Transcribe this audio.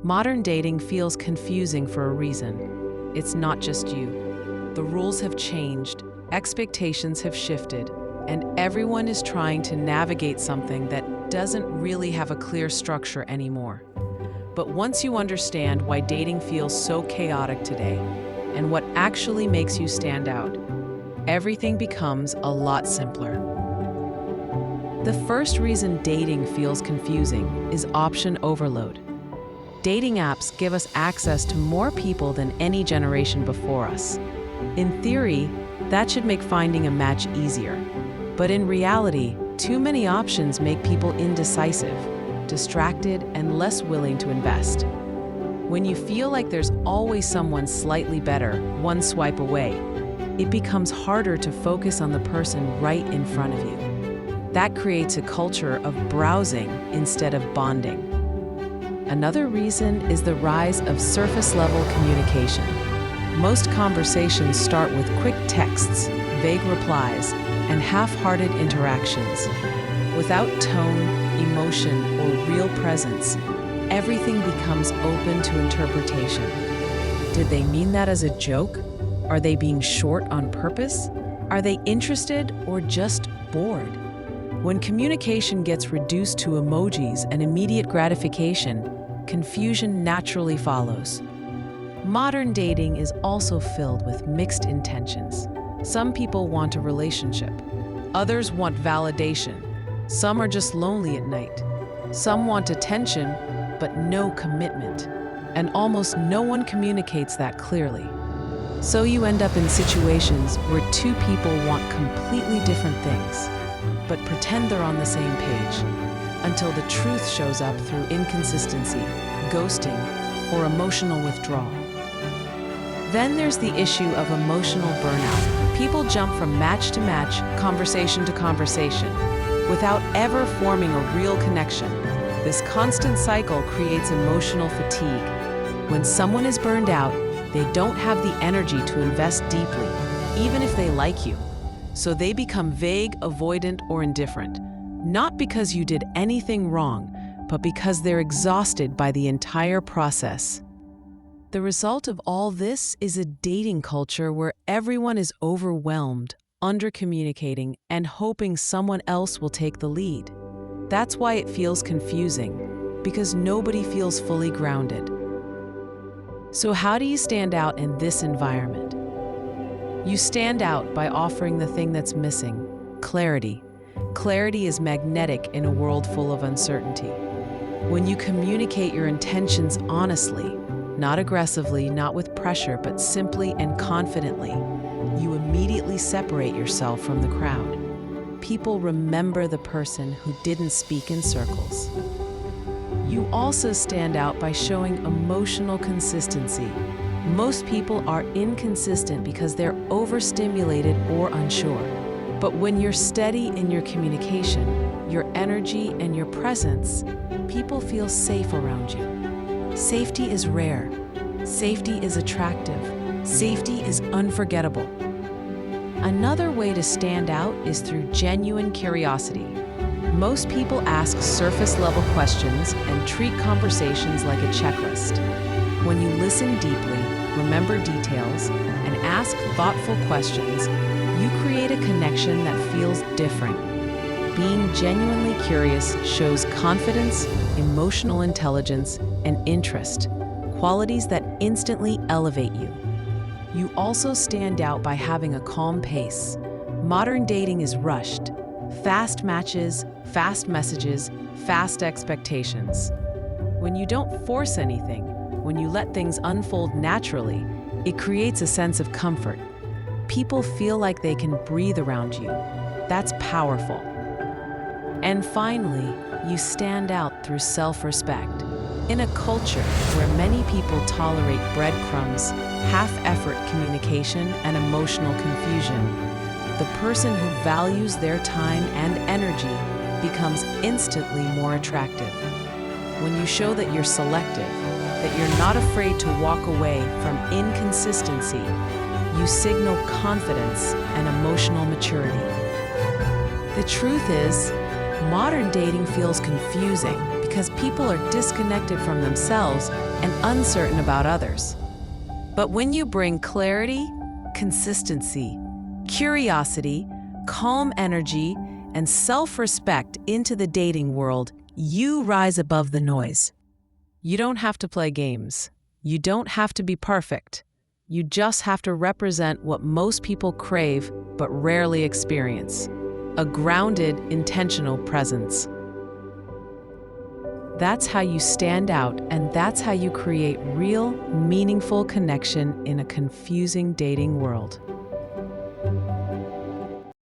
Modern dating feels confusing for a reason. It's not just you. The rules have changed, expectations have shifted, and everyone is trying to navigate something that doesn't really have a clear structure anymore. But once you understand why dating feels so chaotic today and what actually makes you stand out, everything becomes a lot simpler. The first reason dating feels confusing is option overload. Dating apps give us access to more people than any generation before us. In theory, that should make finding a match easier. But in reality, too many options make people indecisive, distracted, and less willing to invest. When you feel like there's always someone slightly better, one swipe away, it becomes harder to focus on the person right in front of you. That creates a culture of browsing instead of bonding. Another reason is the rise of surface-level communication. Most conversations start with quick texts, vague replies, and half-hearted interactions. Without tone, emotion, or real presence, everything becomes open to interpretation. Did they mean that as a joke? Are they being short on purpose? Are they interested or just bored? When communication gets reduced to emojis and immediate gratification, confusion naturally follows. Modern dating is also filled with mixed intentions. Some people want a relationship. Others want validation. Some are just lonely at night. Some want attention, but no commitment. And almost no one communicates that clearly. So you end up in situations where two people want completely different things, but pretend they're on the same page, until the truth shows up through inconsistency, ghosting, or emotional withdrawal. Then there's the issue of emotional burnout. People jump from match to match, conversation to conversation, without ever forming a real connection. This constant cycle creates emotional fatigue. When someone is burned out, they don't have the energy to invest deeply, even if they like you. So they become vague, avoidant, or indifferent. Not because you did anything wrong, but because they're exhausted by the entire process. The result of all this is a dating culture where everyone is overwhelmed, under-communicating, and hoping someone else will take the lead. That's why it feels confusing, because nobody feels fully grounded. So how do you stand out in this environment? You stand out by offering the thing that's missing: clarity. Clarity is magnetic in a world full of uncertainty. When you communicate your intentions honestly, not aggressively, not with pressure, but simply and confidently, you immediately separate yourself from the crowd. People remember the person who didn't speak in circles. You also stand out by showing emotional consistency. Most people are inconsistent because they're overstimulated or unsure. But when you're steady in your communication, your energy, and your presence, people feel safe around you. Safety is rare. Safety is attractive. Safety is unforgettable. Another way to stand out is through genuine curiosity. Most people ask surface-level questions and treat conversations like a checklist. When you listen deeply, remember details, and ask thoughtful questions, you create a connection that feels different. Being genuinely curious shows confidence, emotional intelligence, and interest, qualities that instantly elevate you. You also stand out by having a calm pace. Modern dating is rushed. Fast matches, fast messages, fast expectations. When you don't force anything, when you let things unfold naturally, it creates a sense of comfort. People feel like they can breathe around you. That's powerful. And finally, you stand out through self-respect. In a culture where many people tolerate breadcrumbs, half-effort communication, and emotional confusion, the person who values their time and energy becomes instantly more attractive. When you show that you're selective, that you're not afraid to walk away from inconsistency, you signal confidence and emotional maturity. The truth is, modern dating feels confusing because people are disconnected from themselves and uncertain about others. But when you bring clarity, consistency, curiosity, calm energy, and self-respect into the dating world, you rise above the noise. You don't have to play games. You don't have to be perfect. You just have to represent what most people crave but rarely experience: a grounded, intentional presence. That's how you stand out, and that's how you create real, meaningful connection in a confusing dating world.